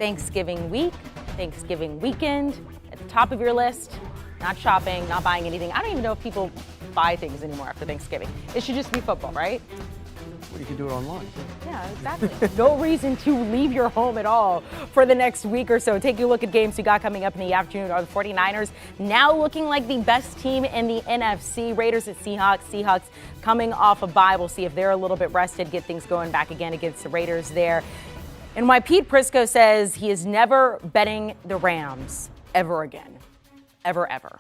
Thanksgiving week, Thanksgiving weekend, at the top of your list, not shopping, not buying anything. I don't even know if people buy things anymore after Thanksgiving. It should just be football, right? Well, you can do it online. Yeah, exactly. No reason to leave your home at all for the next week or so. Take a look at games we got coming up in the afternoon. Are the 49ers now looking like the best team in the NFC? Raiders at Seahawks. Seahawks coming off a bye. We'll see if they're a little bit rested, get things going back again against the Raiders there. And why Pete Prisco says he is never betting the Rams ever again. Ever, ever.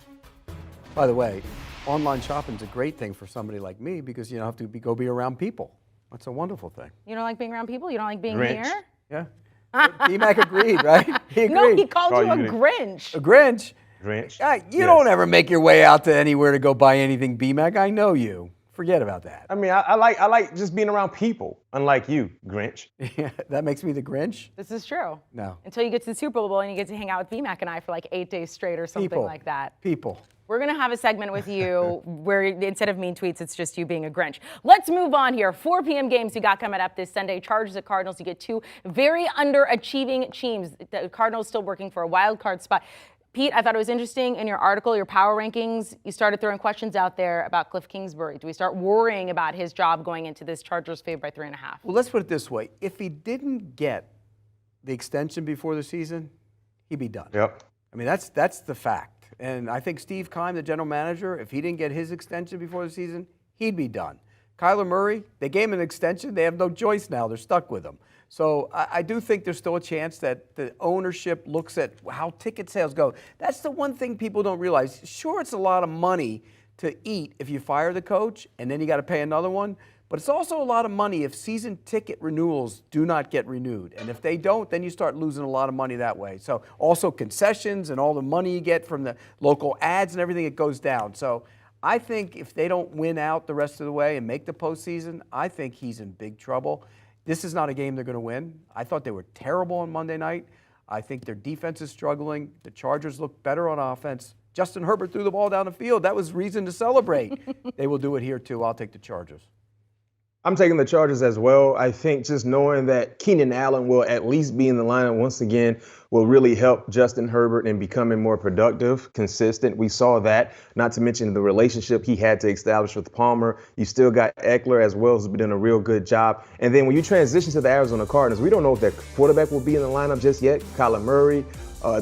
By the way, online shopping is a great thing for somebody like me because you don't have to go be around people. That's a wonderful thing. You don't like being around people? You don't like being Grinch. here? Yeah. B-Mac agreed, right? He agreed. No, he called you a Grinch. A Grinch? Grinch. You don't ever make your way out to anywhere to go buy anything, B-Mac. I know you. Forget about that. I mean, I like just being around people, unlike you, Grinch. Yeah, that makes me the Grinch? This is true. No. Until you get to the Super Bowl and you get to hang out with B-Mac and I for like 8 days straight or something like that. People. We're going to have a segment with you where instead of mean tweets, it's just you being a Grinch. Let's move on here. 4 p.m. games we got coming up this Sunday. Chargers at Cardinals. You get 2 very underachieving teams. The Cardinals still working for a wild card spot. Pete, I thought it was interesting in your article, your power rankings, you started throwing questions out there about Cliff Kingsbury. Do we start worrying about his job going into this Chargers favored by 3.5? Well, let's put it this way. If he didn't get the extension before the season, he'd be done. Yep. I mean, that's the fact. And I think Steve Keim, the general manager, if he didn't get his extension before the season, he'd be done. Kyler Murray, they gave him an extension. They have no choice now. They're stuck with him. So I do think there's still a chance that the ownership looks at how ticket sales go. That's the one thing people don't realize. Sure, it's a lot of money to eat if you fire the coach and then you got to pay another one. But it's also a lot of money if season ticket renewals do not get renewed. And if they don't, then you start losing a lot of money that way. So also concessions and all the money you get from the local ads and everything, it goes down. So I think if they don't win out the rest of the way and make the postseason, I think he's in big trouble. This is not a game they're going to win. I thought they were terrible on Monday night. I think their defense is struggling. The Chargers look better on offense. Justin Herbert threw the ball down the field. That was reason to celebrate. They will do it here too. I'll take the Chargers. I'm taking the Chargers as well. I think just knowing that Keenan Allen will at least be in the lineup once again will really help Justin Herbert in becoming more productive, consistent. We saw that, not to mention the relationship he had to establish with Palmer. You still got Eckler as well, who's been doing a real good job. And then when you transition to the Arizona Cardinals, we don't know if their quarterback will be in the lineup just yet. Kyler Murray.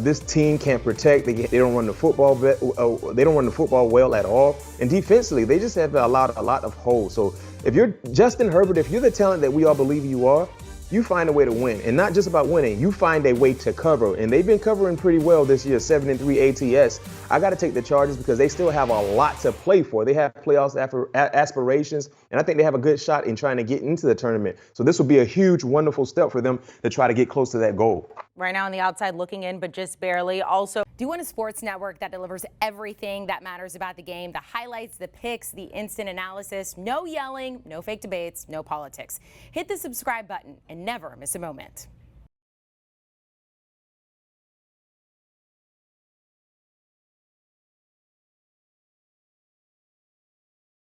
This team can't protect. They don't run the football. They don't run the football well at all. And defensively, they just have a lot of holes. So if you're Justin Herbert, if you're the talent that we all believe you are, you find a way to win. And not just about winning, you find a way to cover. And they've been covering pretty well this year, 7-3 ATS. I got to take the Chargers because they still have a lot to play for. They have playoffs aspirations, and I think they have a good shot in trying to get into the tournament. So this will be a huge, wonderful step for them to try to get close to that goal. Right now on the outside looking in, but just barely. Also, do you want a sports network that delivers everything that matters about the game? The highlights, the picks, the instant analysis, no yelling, no fake debates, no politics. Hit the subscribe button and never miss a moment.